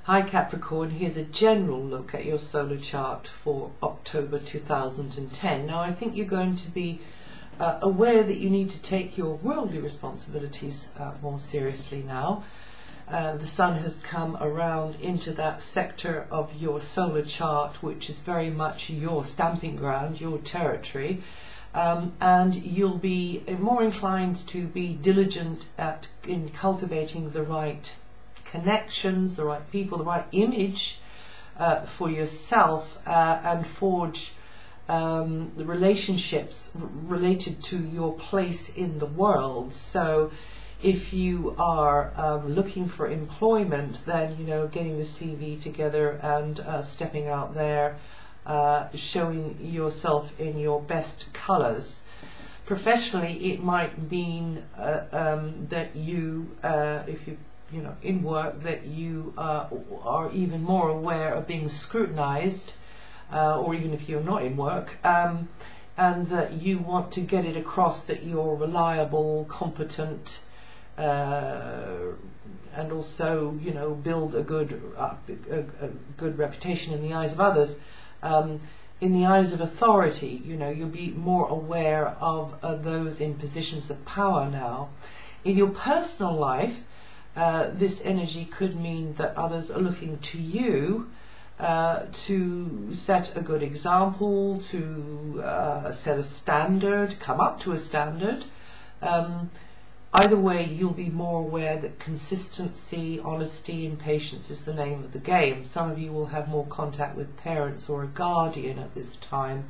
Hi Capricorn, here's a general look at your solar chart for October 2010. Now I think you're going to be aware that you need to take your worldly responsibilities more seriously now. The Sun has come around into that sector of your solar chart which is very much your stamping ground, your territory, and you'll be more inclined to be diligent in cultivating the right connections, the right people, the right image for yourself, and forge the relationships related to your place in the world. So if you are looking for employment, then getting the CV together and stepping out there, showing yourself in your best colors. Professionally, it might mean that you, if you in work, that you are even more aware of being scrutinized, or even if you're not in work, and that you want to get it across that you're reliable, competent, and also build a good reputation in the eyes of others. In the eyes of authority, you'll be more aware of those in positions of power now. In your personal life, this energy could mean that others are looking to you to set a good example, to set a standard, come up to a standard. Either way, you'll be more aware that consistency, honesty and patience is the name of the game. Some of you will have more contact with parents or a guardian at this time,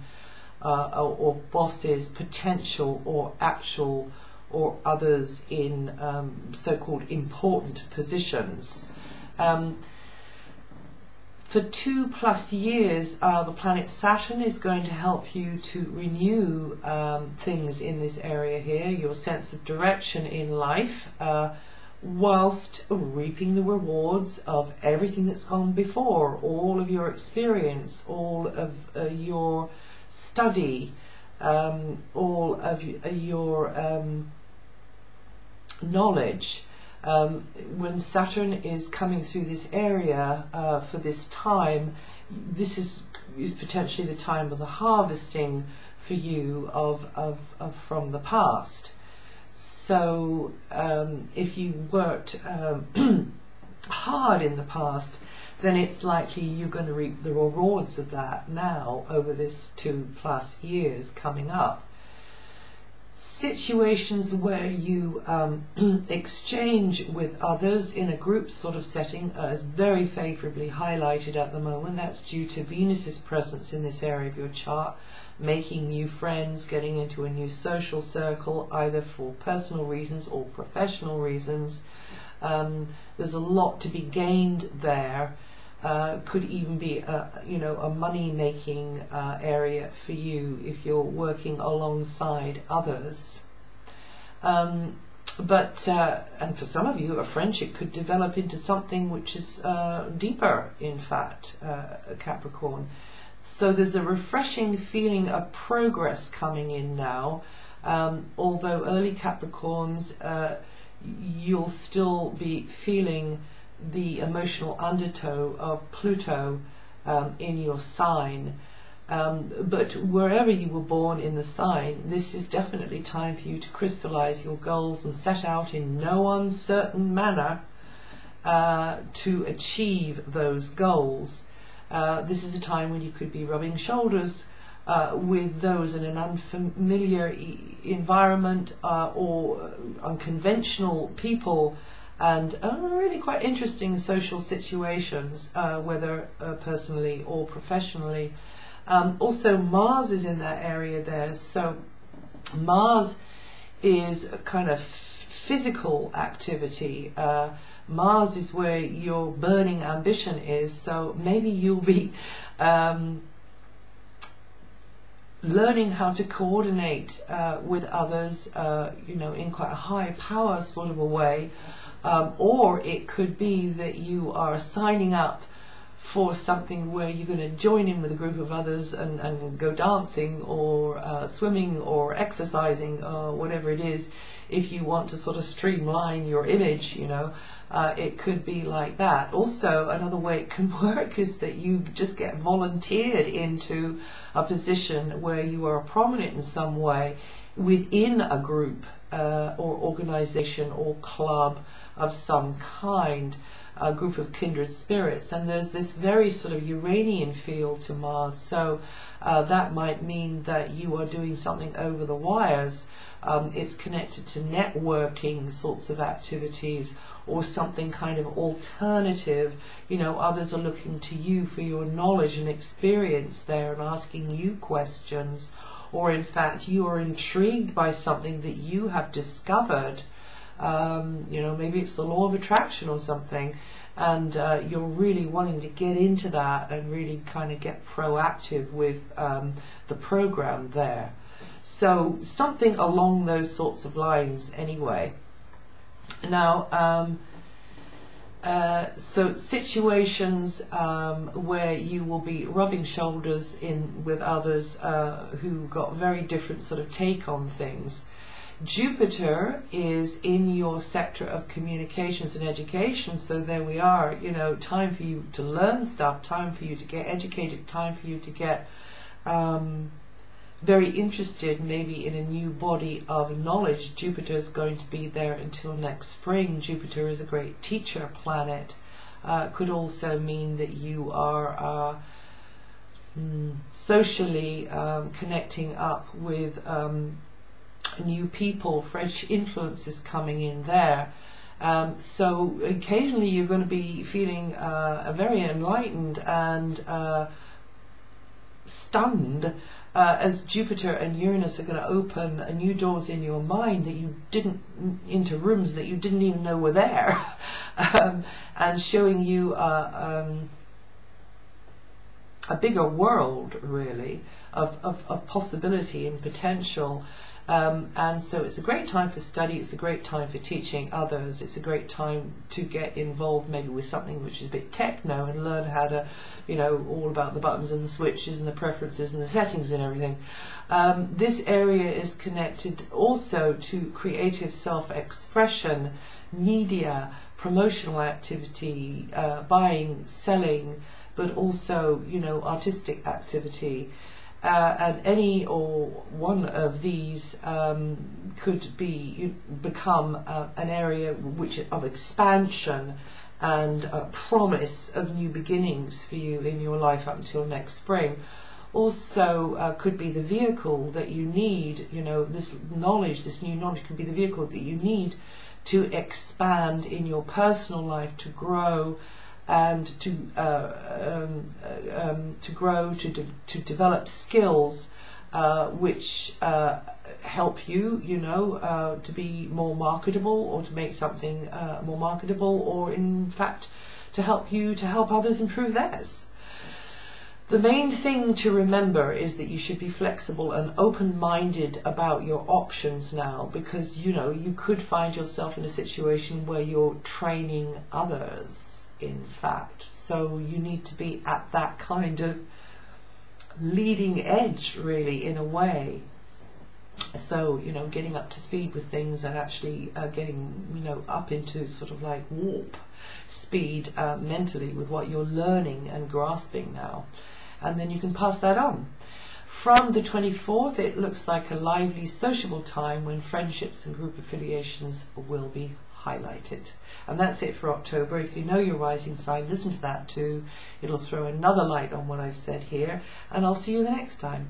or bosses, potential or actual, or others in so-called important positions. For 2+ years, the planet Saturn is going to help you to renew things in this area here, your sense of direction in life, whilst reaping the rewards of everything that's gone before, all of your experience, all of your study, all of your knowledge. When Saturn is coming through this area for this time, this is potentially the time of the harvesting for you from the past. So if you worked hard in the past, then it's likely you're going to reap the rewards of that now over this 2+ years coming up. Situations where you exchange with others in a group sort of setting is very favorably highlighted at the moment. That's due to Venus's presence in this area of your chart, making new friends, getting into a new social circle, either for personal reasons or professional reasons. There's a lot to be gained there. Could even be a money-making area for you if you're working alongside others. And for some of you, a friendship could develop into something which is deeper, in fact, Capricorn. So there's a refreshing feeling of progress coming in now. Although early Capricorns, you'll still be feeling the emotional undertow of Pluto in your sign, but wherever you were born in the sign, this is definitely time for you to crystallize your goals and set out in no uncertain manner to achieve those goals. This is a time when you could be rubbing shoulders with those in an unfamiliar environment or unconventional people, and really quite interesting social situations, whether personally or professionally. Also, Mars is in that area there, so Mars is a kind of physical activity. Mars is where your burning ambition is, so maybe you'll be learning how to coordinate with others, in quite a high power sort of a way. Or it could be that you are signing up for something where you're going to join in with a group of others and go dancing or swimming or exercising or whatever it is. If you want to sort of streamline your image, you know, it could be like that. Also, another way it can work is that you just get volunteered into a position where you are prominent in some way within a group or organization or club of some kind, a group of kindred spirits. And there's this very sort of Uranian feel to Mars, so that might mean that you are doing something over the wires. It's connected to networking sorts of activities or something kind of alternative. You know, others are looking to you for your knowledge and experience there and asking you questions, or in fact you are intrigued by something that you have discovered. You know, maybe it's the law of attraction or something, and you're really wanting to get into that and really kind of get proactive with the program there. So something along those sorts of lines anyway. Now, so situations where you will be rubbing shoulders in with others who got very different sort of take on things. Jupiter is in your sector of communications and education, so there we are, you know, time for you to learn stuff, time for you to get educated, time for you to get very interested maybe in a new body of knowledge. Jupiter is going to be there until next spring. Jupiter is a great teacher planet. Could also mean that you are socially connecting up with new people, fresh influences coming in there. So occasionally you're going to be feeling very enlightened and stunned as Jupiter and Uranus are going to open new doors in your mind that you didn't, into rooms that you didn't even know were there, and showing you a bigger world really of possibility and potential. And so it's a great time for study, it's a great time for teaching others, it's a great time to get involved maybe with something which is a bit techno and learn how to, you know, all about the buttons and the switches and the preferences and the settings and everything. This area is connected also to creative self-expression, media, promotional activity, buying, selling, but also, you know, artistic activity. And any or one of these could become an area of expansion and promise of new beginnings for you in your life up until next spring. Also could be the vehicle that you need, you know, this knowledge, this new knowledge could be the vehicle that you need to expand in your personal life, to grow and to grow, to develop skills which help you, you know, to be more marketable, or to make something more marketable, or in fact to help you to help others improve theirs. The main thing to remember is that you should be flexible and open-minded about your options now, because, you know, you could find yourself in a situation where you're training others, in fact. So you need to be at that kind of leading edge, really, in a way. So, you know, getting up to speed with things and actually getting, you know, up into sort of like warp speed mentally with what you're learning and grasping now. And then you can pass that on. From the 24th, it looks like a lively, sociable time when friendships and group affiliations will be highlighted. And that's it for October. If you know your rising sign, listen to that too. It'll throw another light on what I've said here, and I'll see you the next time.